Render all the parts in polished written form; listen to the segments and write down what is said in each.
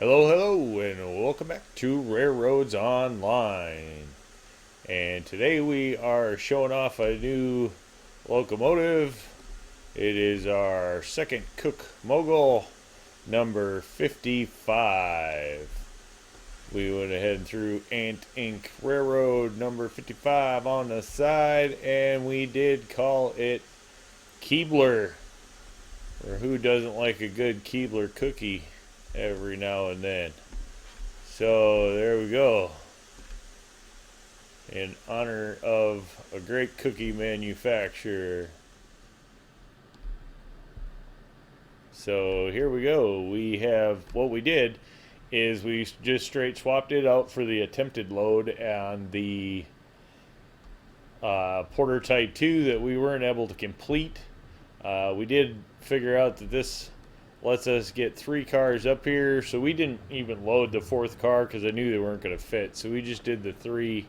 Hello, hello, and welcome back to RailRoads Online. And today we are showing off a new locomotive. It is our second Cooke Mogul, number 55. We went ahead and threw Ant Inc. Railroad number 55 on the side, and we did call it Keebler. Or who doesn't like a good Keebler cookie every now and then? So there we go. In honor of a great cookie manufacturer. So here we go. We have, what we did is we just straight swapped it out for the attempted load on the Porter Type 2 that we weren't able to complete. We did figure out that this lets us get 3 cars up here, so we didn't even load the 4th car because I knew they weren't going to fit. So we just did the 3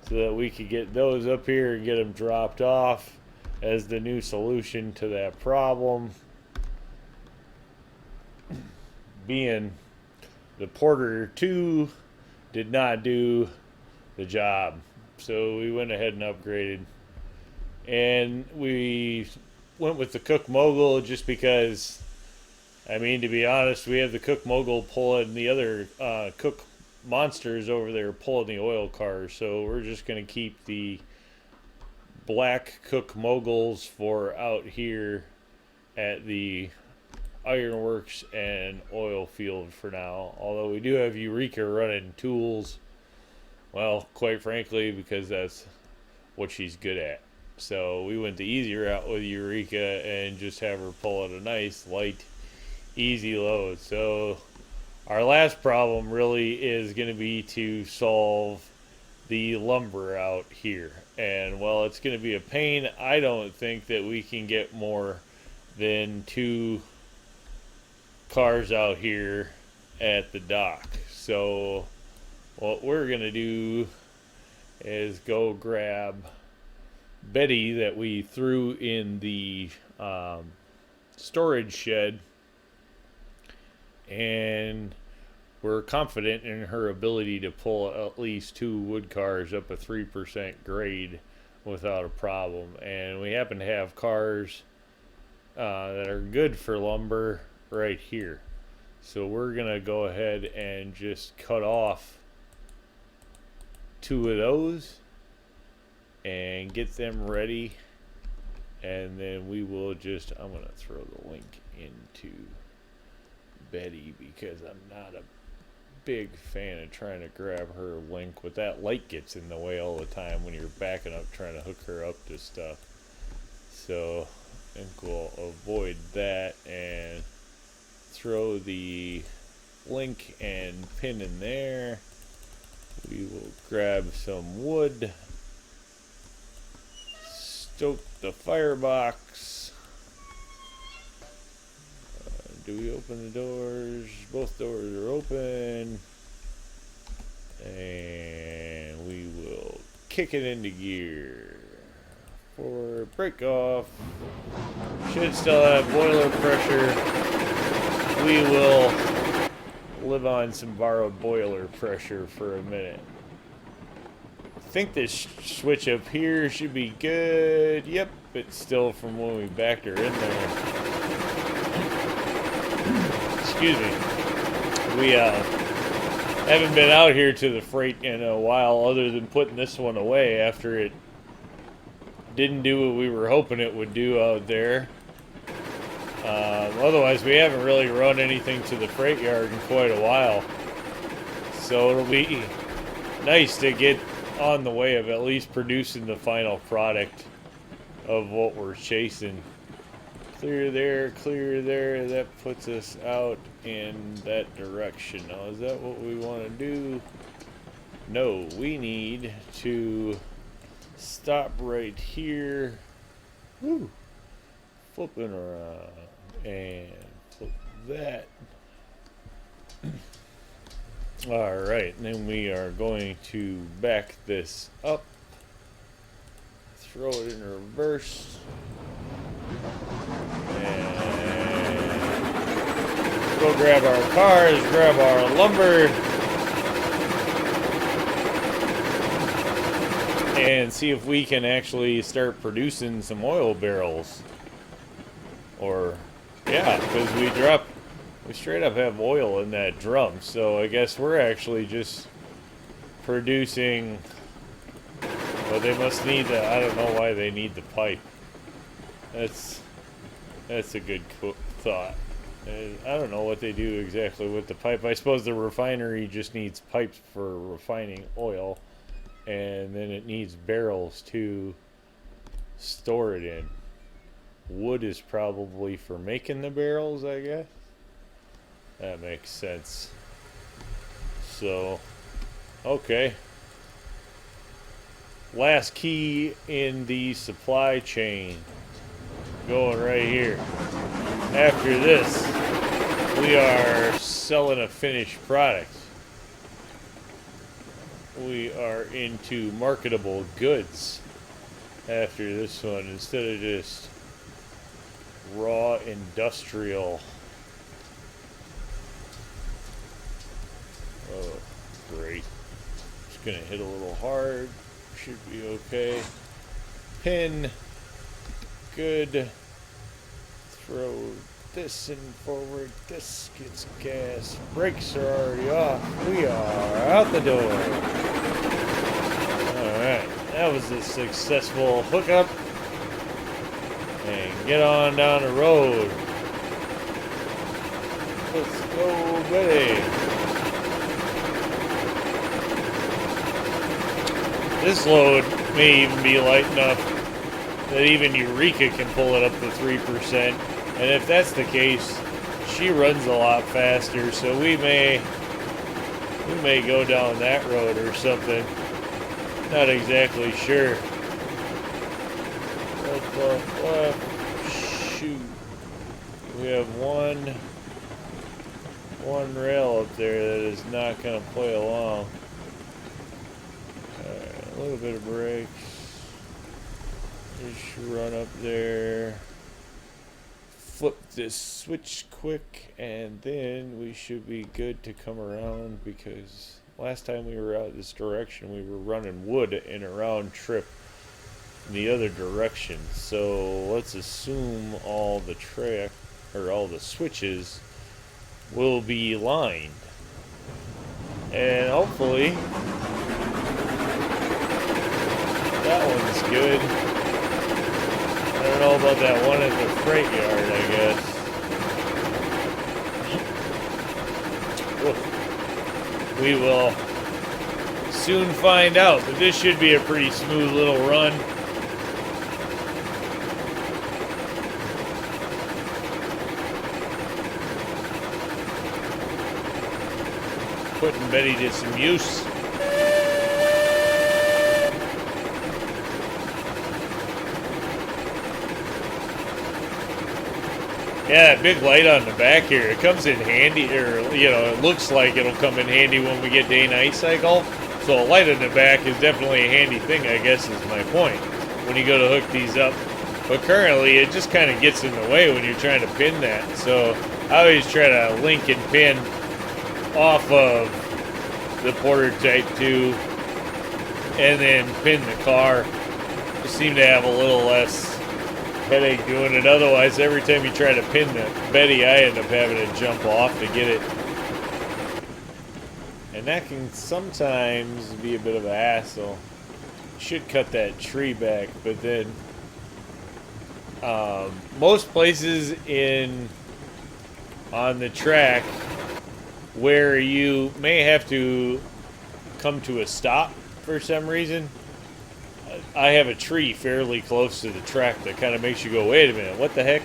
so that we could get those up here and get them dropped off as the new solution to that problem. Being the Porter 2 did not do the job, so we went ahead and upgraded. And we went with the Cooke Mogul just because, I mean, to be honest, we have the Cooke Mogul pulling the other Cooke monsters over there pulling the oil cars, so we're just going to keep the black Cooke Moguls for out here at the ironworks and oil field for now. Although we do have Eureka running tools, well, quite frankly, because that's what she's good at. So we went the easy route with Eureka and just have her pull out a nice, light, easy load. So our last problem really is going to be to solve the lumber out here. And while it's going to be a pain, I don't think that we can get more than 2 cars out here at the dock. So what we're going to do is go grab Betty that we threw in the storage shed, and we're confident in her ability to pull at least 2 wood cars up a 3% grade without a problem. And we happen to have cars that are good for lumber right here, so we're gonna go ahead and just cut off 2 of those and get them ready, and then we will just, I'm gonna throw the link into Betty because I'm not a big fan of trying to grab her link with that light gets in the way all the time when you're backing up trying to hook her up to stuff. So I think we'll avoid that and throw the link and pin in there. We will grab some wood, stoke the firebox. Do we open the doors? Both doors are open. And we will kick it into gear for break off. Should still have boiler pressure. We will live on some borrowed boiler pressure for a minute. I think this switch up here should be good. Yep, it's still from when we backed her in there. Excuse me. We haven't been out here to the freight in a while, other than putting this one away after it didn't do what we were hoping it would do out there. Otherwise, we haven't really run anything to the freight yard in quite a while. So it'll be nice to get on the way of at least producing the final product of what we're chasing. Clear there, clear there. That puts us out in that direction. Now, is that what we want to do? No, we need to stop right here. Woo. Flipping around and flip that. Alright, then we are going to back this up, throw it in reverse, and go grab our cars, grab our lumber, and see if we can actually start producing some oil barrels. Or, yeah, because we straight up have oil in that drum, so I guess we're actually just producing. Well, they must need the. I don't know why they need the pipe. That's a good thought. And I don't know what they do exactly with the pipe. I suppose the refinery just needs pipes for refining oil, and then it needs barrels to store it in. Wood is probably for making the barrels, I guess. That makes sense. So, okay. Last key in the supply chain. Going right here. After this, we are selling a finished product. We are into marketable goods after this one, instead of just raw industrial. Oh, great. Just gonna hit a little hard. Should be okay. Pin. Good. Throw this in forward. This gets gas. Brakes are already off. We are out the door. Alright. That was a successful hookup. And get on down the road. Let's go, Betty. This load may even be light enough that even Eureka can pull it up to 3%. And if that's the case, she runs a lot faster, so we may go down that road or something. Not exactly sure. Shoot. We have one rail up there that is not going to play along. A little bit of brakes. Just run up there. Flip this switch quick, and then we should be good to come around, because last time we were out this direction, we were running wood in a round trip in the other direction. So let's assume all the track, or all the switches, will be lined. And hopefully that one's good. I don't know about that one at the freight yard, I guess. We will soon find out, but this should be a pretty smooth little run. Putting Betty to some use. Yeah, that big light on the back here, it comes in handy, or, you know, it looks like it'll come in handy when we get day-night cycle. So a light in the back is definitely a handy thing, I guess, is my point, when you go to hook these up. But currently, it just kind of gets in the way when you're trying to pin that. So I always try to link and pin off of the Porter Type 2 and then pin the car. Just seem to have a little less headache doing it. Otherwise, every time you try to pin the Betty, I end up having to jump off to get it. And that can sometimes be a bit of a hassle. Should cut that tree back, but then most places on the track where you may have to come to a stop for some reason, I have a tree fairly close to the track that kind of makes you go, wait a minute, what the heck?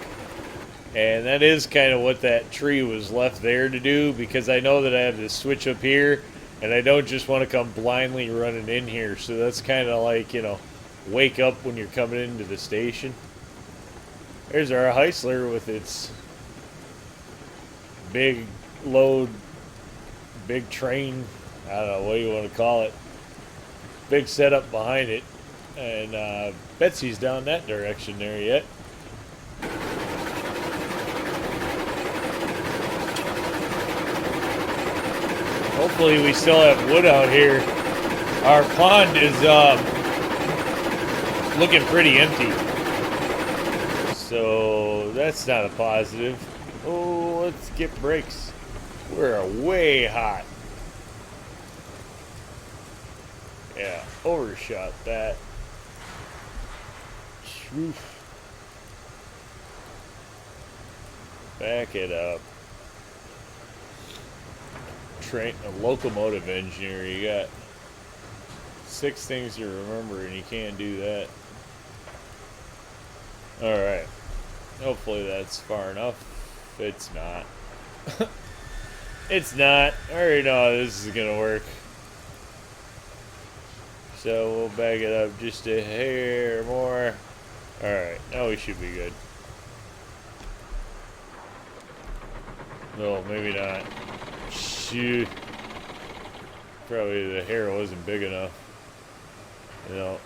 And that is kind of what that tree was left there to do, because I know that I have this switch up here, and I don't just want to come blindly running in here. So that's kind of like, you know, wake up when you're coming into the station. There's our Heisler with its big load, big train, I don't know what you want to call it, big setup behind it. And Betsy's down that direction there yet. Hopefully we still have wood out here. Our pond is looking pretty empty. So that's not a positive. Oh, let's get brakes. We're way hot. Yeah, overshot that. Oof. Back it up. Train a locomotive engineer. You got 6 things to remember, and you can't do that. All right. Hopefully that's far enough. It's not. It's not. I already know how this is gonna work. So we'll back it up just a hair more. All right. Now we should be good. No, maybe not. Shoot. Probably the hair wasn't big enough. You know,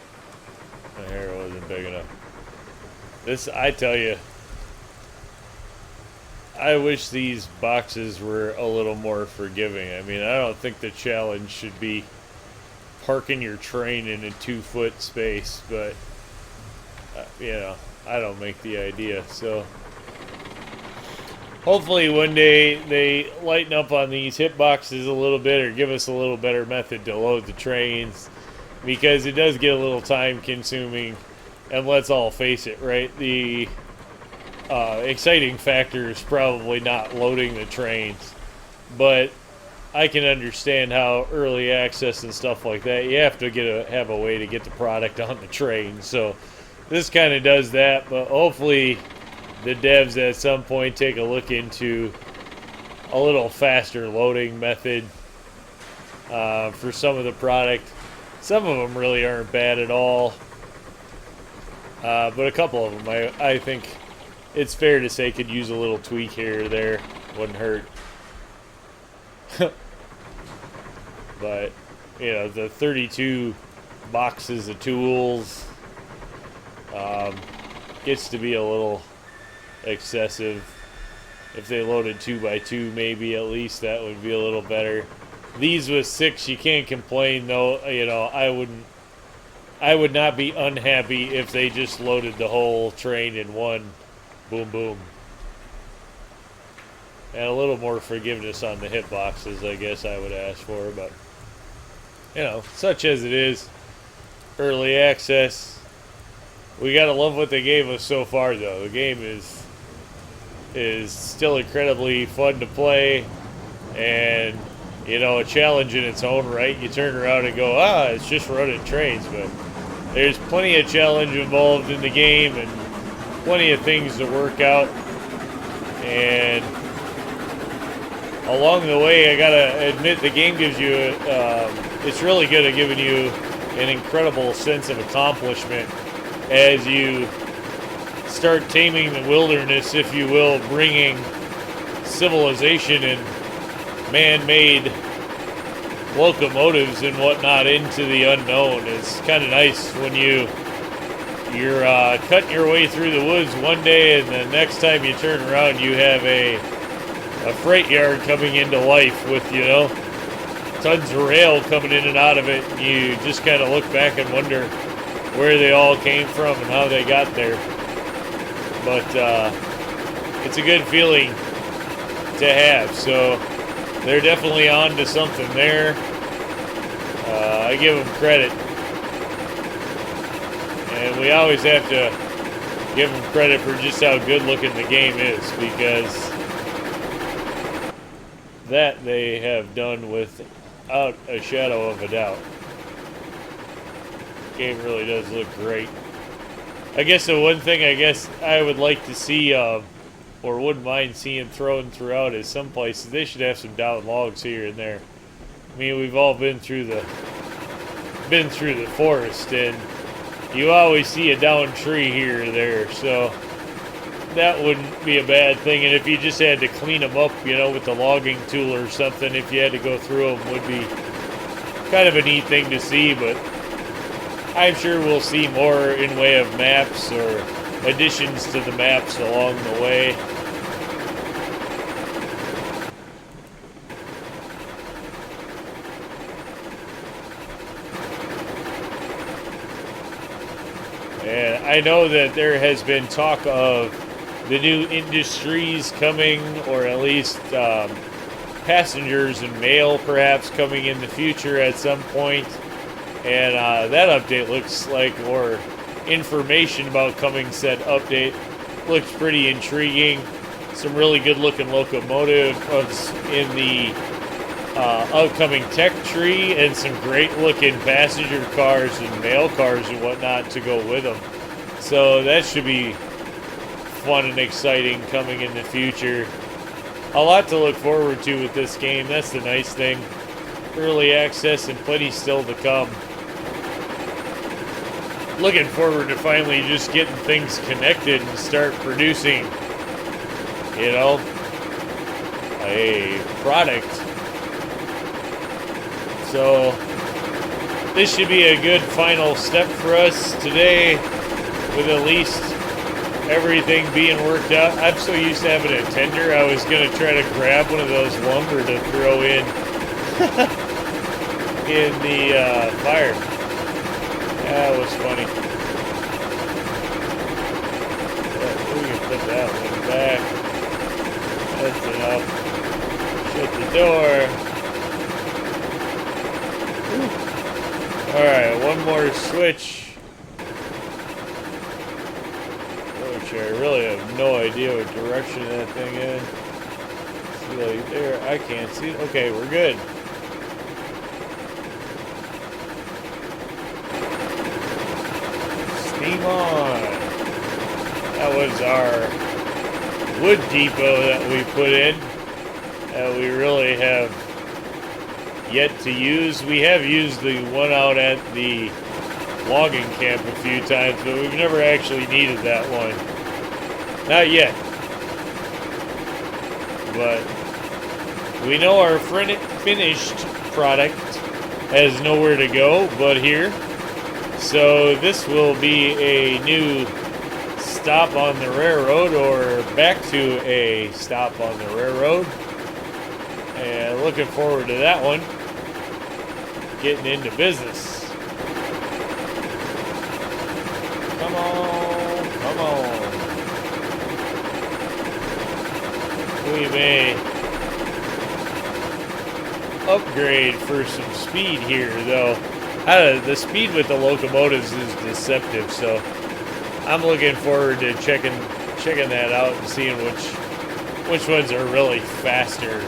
the hair wasn't big enough. This, I tell you, I wish these boxes were a little more forgiving. I mean, I don't think the challenge should be parking your train in a 2-foot space, but, you know, I don't make the idea, so... Hopefully one day they lighten up on these hitboxes a little bit or give us a little better method to load the trains, because it does get a little time consuming, and let's all face it, right? The exciting factor is probably not loading the trains, but I can understand how early access and stuff like that, you have to have a way to get the product on the train, so this kind of does that, but hopefully the devs at some point take a look into a little faster loading method for some of the product. Some of them really aren't bad at all, but a couple of them I think it's fair to say could use a little tweak here or there. Wouldn't hurt. But, you know, the 32 boxes of tools gets to be a little excessive. If they loaded 2x2, maybe at least that would be a little better. These with 6, you can't complain though. You know, I would not be unhappy if they just loaded the whole train in one boom boom. And a little more forgiveness on the hitboxes, I guess I would ask for, but you know, such as it is, early access. We gotta love what they gave us so far though. The game is still incredibly fun to play, and you know, a challenge in its own right. You turn around and go, it's just running trains, but there's plenty of challenge involved in the game and plenty of things to work out. And along the way, I gotta admit, the game gives you it's really good at giving you an incredible sense of accomplishment as you start taming the wilderness, if you will, bringing civilization and man-made locomotives and whatnot into the unknown. It's kind of nice when you're cutting your way through the woods one day, and the next time you turn around, you have a freight yard coming into life with, you know, tons of rail coming in and out of it. And you just kind of look back and wonder where they all came from and how they got there. But it's a good feeling to have. So they're definitely on to something there. I give them credit. And we always have to give them credit for just how good looking the game is, because that they have done without a shadow of a doubt. The game really does look great. I guess the one thing I would like to see, or wouldn't mind seeing thrown throughout, is some places they should have some down logs here and there. I mean, we've all been through the forest, and you always see a down tree here or there, so that wouldn't be a bad thing. And if you just had to clean them up, you know, with the logging tool or something, if you had to go through them, would be kind of a neat thing to see. But I'm sure we'll see more in way of maps or additions to the maps along the way. I know that there has been talk of the new industries coming, or at least passengers and mail perhaps coming in the future at some point. And that update looks like, or information about coming said update looks pretty intriguing. Some really good looking locomotives in the upcoming tech tree, and some great looking passenger cars and mail cars and whatnot to go with them. So that should be fun and exciting coming in the future. A lot to look forward to with this game. That's the nice thing. Early access and plenty still to come. Looking forward to finally just getting things connected and start producing, you know, a product. So this should be a good final step for us today, with at least everything being worked out. I'm so used to having a tender, I was going to try to grab one of those lumber to throw in in the fire. That was funny. We can put that one back. That's enough. Shut the door. Alright, one more switch. Which I really have no idea what direction that thing is. See, like there, I can't see it. Okay, we're good. Steam on. That was our wood depot that we put in, that we really have yet to use. We have used the one out at the logging camp a few times, but we've never actually needed that one. Not yet. But we know our finished product has nowhere to go but here. So this will be a new stop on the railroad, or back to a stop on the railroad. And looking forward to that one. Getting into business. Come on, come on. We may upgrade for some speed here, though. The speed with the locomotives is deceptive, so I'm looking forward to checking that out and seeing which ones are really faster.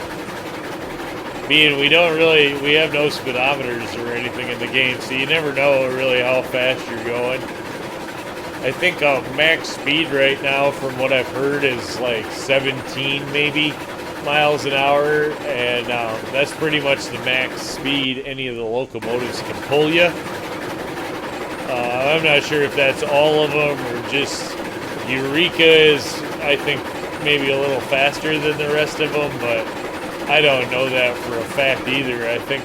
Being we have no speedometers or anything in the game, so you never know really how fast you're going. I think max speed right now, from what I've heard, is like 17 maybe miles an hour, and that's pretty much the max speed any of the locomotives can pull you. I'm not sure if that's all of them, or just Eureka is, I think, maybe a little faster than the rest of them, but I don't know that for a fact either. I think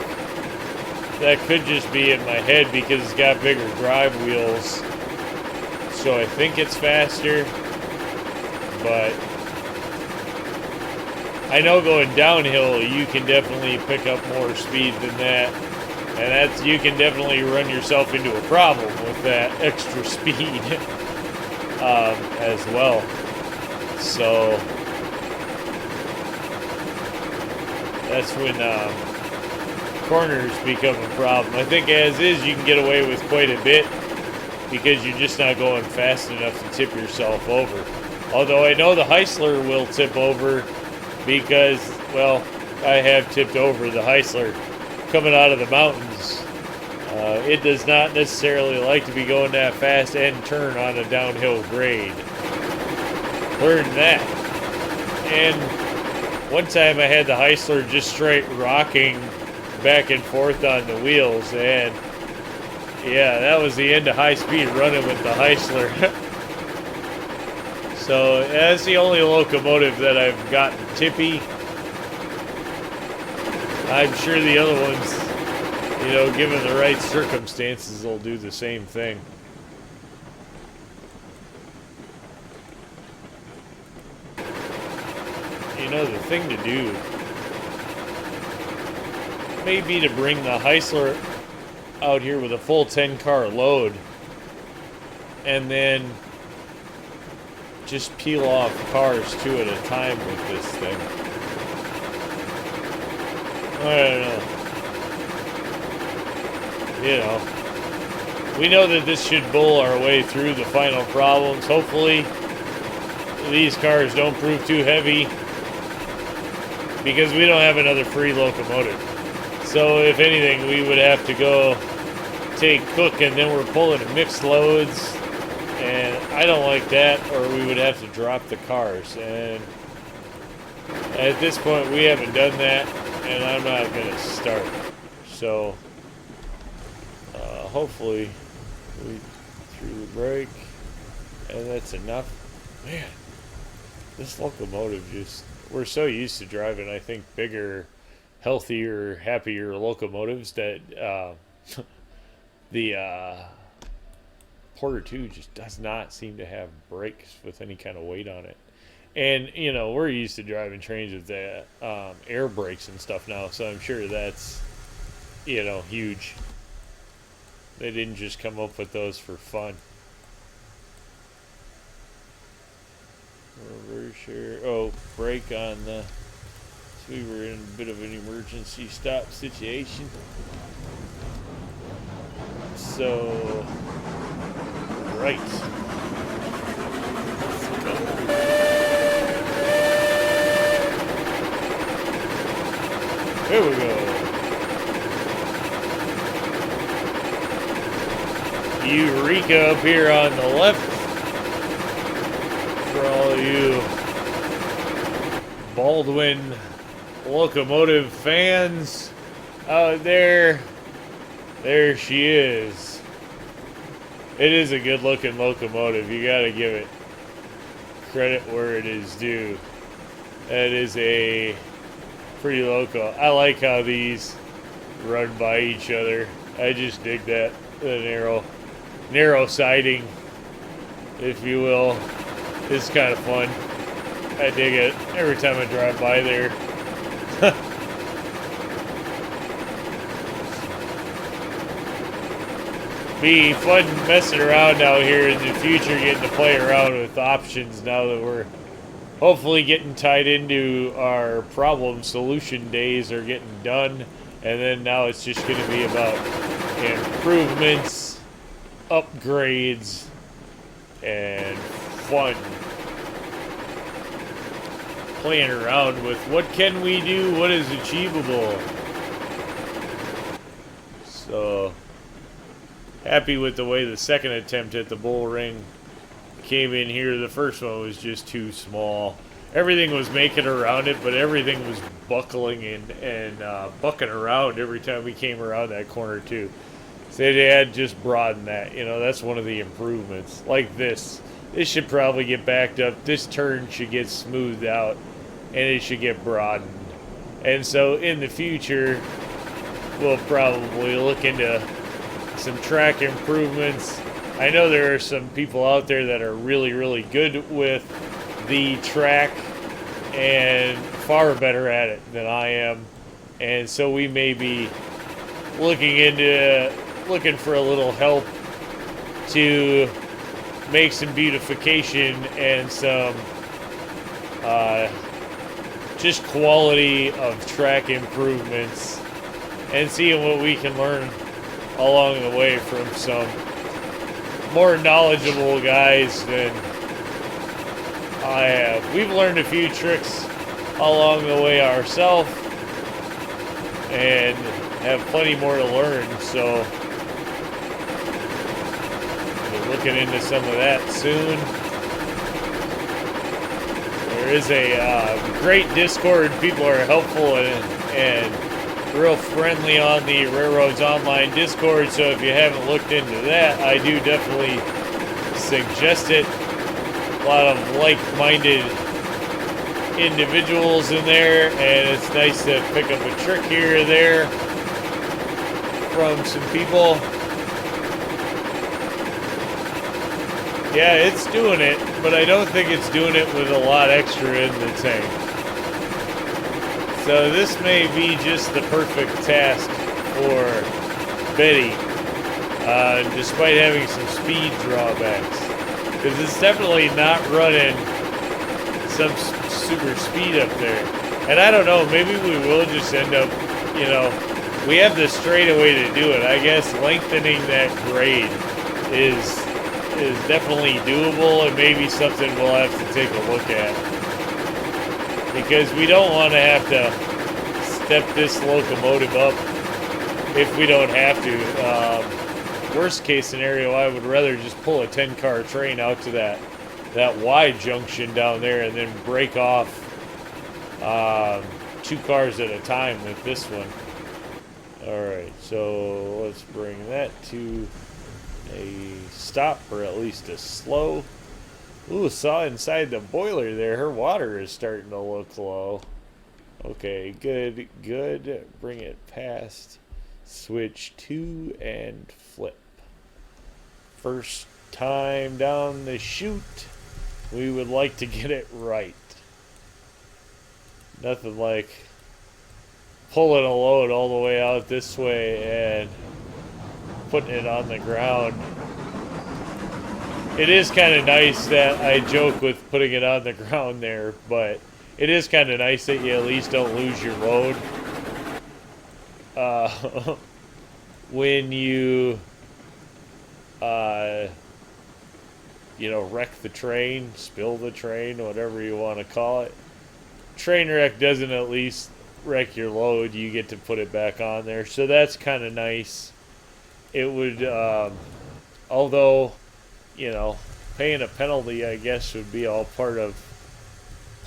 that could just be in my head because it's got bigger drive wheels, so I think it's faster. But I know going downhill, you can definitely pick up more speed than that. And you can definitely run yourself into a problem with that extra speed as well. So that's when corners become a problem. I think as is, you can get away with quite a bit because you're just not going fast enough to tip yourself over. Although I know the Heisler will tip over because, well, I have tipped over the Heisler coming out of the mountains. It does not necessarily like to be going that fast and turn on a downhill grade. Learned that. And one time I had the Heisler just straight rocking back and forth on the wheels, and yeah, that was the end of high-speed running with the Heisler. So that's the only locomotive that I've gotten tippy. I'm sure the other ones, given the right circumstances, will do the same thing. The thing to do may be to bring the Heisler out here with a full 10-car load and then just peel off cars two at a time with this thing. I don't know. You know, we know that this should bull our way through the final problems. Hopefully, these cars don't prove too heavy because we don't have another free locomotive. So if anything, we would have to go take Cooke, and then we're pulling mixed loads, and I don't like that, or we would have to drop the cars. And at this point, we haven't done that, and I'm not going to start. So hopefully we threw the brake, and that's enough. Man, this locomotive just, we're so used to driving, I think, bigger, healthier, happier locomotives that the Porter 2 just does not seem to have brakes with any kind of weight on it. And, you know, we're used to driving trains with the air brakes and stuff now, so I'm sure that's, you know, huge. They didn't just come up with those for fun. Reverse, oh, brake on the, so we were in a bit of an emergency stop situation. So, right. Let's go. There we go. Eureka up here on the left. For all you Baldwin locomotive fans out there, there she is. It is a good looking locomotive. You gotta give it credit where it is due. That is a pretty loco. I like how these run by each other. I just dig that. The narrow siding, if you will. It's kind of fun. I dig it every time I drive by there. Be fun messing around out here in the future, getting to play around with options now that we're hopefully getting tied into our problem solution days are getting done. And then now it's just going to be about improvements, upgrades, and fun. Playing around with what can we do, what is achievable. So, happy with the way the second attempt at the bull ring came in here. The first one was just too small. Everything was making around it, but everything was buckling and bucking around every time we came around that corner too. So they had just broadened that. You know, that's one of the improvements. Like this. This should probably get backed up. This turn should get smoothed out, and it should get broadened. And so in the future, we'll probably look into some track improvements. I know there are some people out there that are really, really good with the track and far better at it than I am. And so we may be looking for a little help to make some beautification and some just quality of track improvements, and seeing what we can learn along the way from some more knowledgeable guys than I have. We've learned a few tricks along the way ourselves and have plenty more to learn, so we're looking into some of that soon. There is a great Discord. People are helpful and real friendly on the RailRoads Online Discord, so if you haven't looked into that, I do definitely suggest it. A lot of like-minded individuals in there, and it's nice to pick up a trick here or there from some people. Yeah, it's doing it, but I don't think it's doing it with a lot extra in the tank. So this may be just the perfect task for Betty. despite having some speed drawbacks. Because it's definitely not running some super speed up there. And I don't know, maybe we will just end up, you know, we have the straightaway to do it. I guess lengthening that grade is definitely doable, and maybe something we'll have to take a look at. Because we don't want to have to step this locomotive up if we don't have to. Worst case scenario, I would rather just pull a 10-car train out to that Y junction down there and then break off 2 cars at a time with this one. Alright, so let's bring that to a stop, or at least a slow. Ooh, saw inside the boiler there. Her water is starting to look low. Okay, good, good. Bring it past. Switch 2 and flip. First time down the chute, we would like to get it right. Nothing like pulling a load all the way out this way and putting it on the ground. It is kind of nice that I joke with putting it on the ground there, but it is kind of nice that you at least don't lose your load. When you, you know, wreck the train, spill the train, whatever you want to call it. Train wreck doesn't at least wreck your load. You get to put it back on there. So that's kind of nice. It would, although, you know, paying a penalty, I guess, would be all part of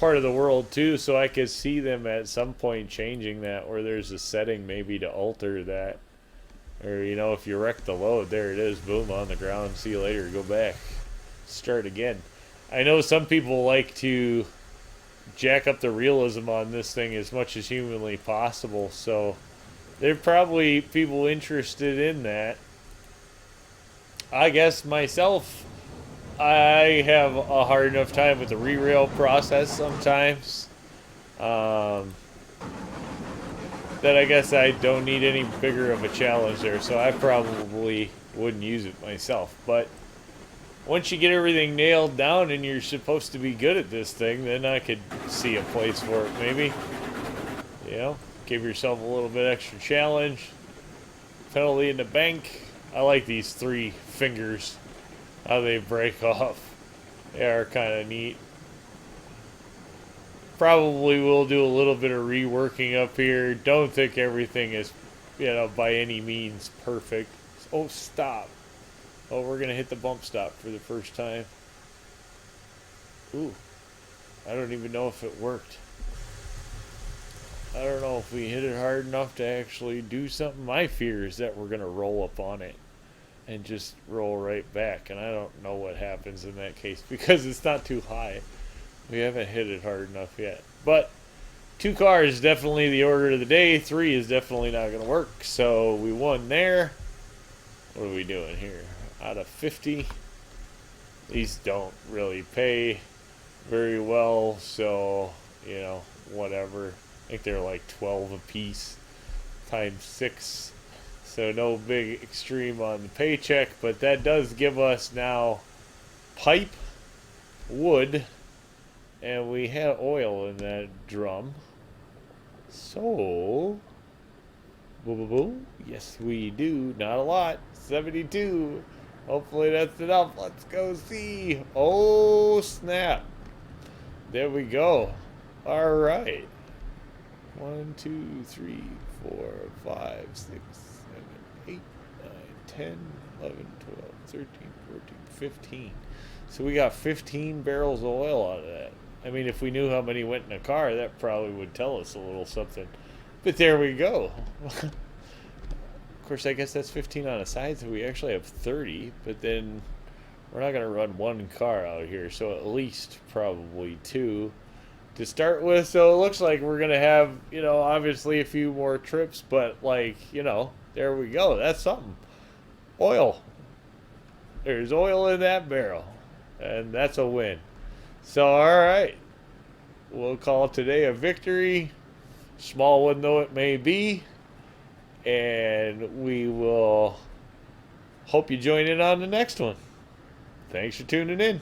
the world too. So I could see them at some point changing that, where there's a setting maybe to alter that. Or, you know, if you wreck the load, there it is, boom, on the ground, see you later, go back, start again. I know some people like to jack up the realism on this thing as much as humanly possible, so there are probably people interested in that. I guess myself, I have a hard enough time with the re-rail process sometimes. That I guess I don't need any bigger of a challenge there, so I probably wouldn't use it myself. But once you get everything nailed down and you're supposed to be good at this thing, then I could see a place for it maybe. You know, give yourself a little bit extra challenge. Penalty in the bank. I like these 3 fingers, how they break off. They are kind of neat. Probably will do a little bit of reworking up here. Don't think everything is, you know, by any means perfect. Oh, stop. Oh, we're going to hit the bump stop for the first time. Ooh. I don't even know if it worked. I don't know if we hit it hard enough to actually do something. My fear is that we're going to roll up on it and just roll right back. And I don't know what happens in that case because it's not too high. We haven't hit it hard enough yet. But 2 cars is definitely the order of the day. 3 is definitely not going to work. So we won there. What are we doing here? Out of 50. These don't really pay very well. So, you know, whatever. I think they're like 12 a piece times 6. So no big extreme on the paycheck. But that does give us now pipe, wood, and we have oil in that drum. So, boo boo boo. Yes, we do. Not a lot. 72. Hopefully that's enough. Let's go see. Oh, snap. There we go. All right. 1, 2, 3, 4, 5, 6, 7, 8, 9, 10, 11, 12, 13, 14, 15. So we got 15 barrels of oil out of that. I mean, if we knew how many went in a car, that probably would tell us a little something. But there we go. Of course, I guess that's 15 on a side, so we actually have 30. But then we're not going to run 1 car out here, so at least probably 2 to start with. So it looks like we're going to have, you know, obviously a few more trips. But, like, you know, there we go. That's something. Oil. There's oil in that barrel. And that's a win. So, alright. We'll call today a victory. Small one though it may be. And we will Hope you join in on the next one. Thanks for tuning in.